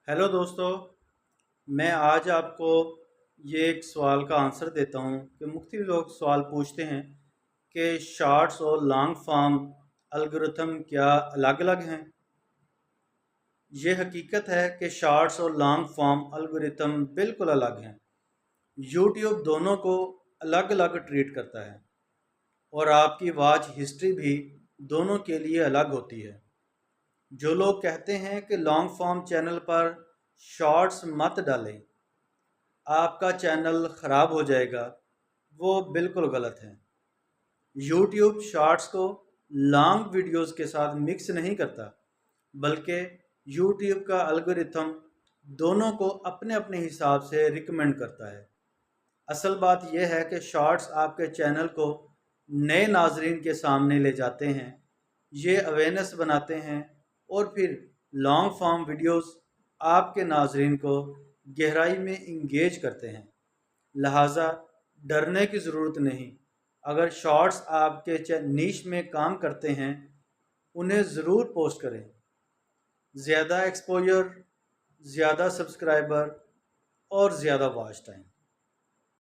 Hello दोस्तों। मैं आज आपको ये एक सवाल का आंसर देता हूँ कि मुख्तलिफ लोग सवाल पूछते हैं कि शॉर्ट्स और लॉन्ग फॉर्म एल्गोरिथम क्या अलग अलग हैं। ये हकीकत है कि शॉर्ट्स और लॉन्ग फॉर्म एल्गोरिथम बिल्कुल अलग हैं। यूट्यूब दोनों को अलग अलग ट्रीट करता है और आपकी वॉच हिस्ट्री भी दोनों के लिए अलग होती है। जो लोग कहते हैं कि लॉन्ग फॉर्म चैनल पर शॉर्ट्स मत डालें, आपका चैनल ख़राब हो जाएगा, वो बिल्कुल गलत है। यूट्यूब शॉर्ट्स को लॉन्ग वीडियोस के साथ मिक्स नहीं करता, बल्कि यूट्यूब का एल्गोरिथम दोनों को अपने अपने हिसाब से रिकमेंड करता है। असल बात यह है कि शॉर्ट्स आपके चैनल को नए नाजरीन के सामने ले जाते हैं, ये अवेयरनेस बनाते हैं और फिर लॉन्ग फॉर्म वीडियोस आपके नाजरीन को गहराई में इंगेज करते हैं। लिहाजा डरने की ज़रूरत नहीं। अगर शॉर्ट्स आपके नीश में काम करते हैं, उन्हें ज़रूर पोस्ट करें। ज़्यादा एक्सपोजर, ज़्यादा सब्सक्राइबर और ज़्यादा वॉच टाइम।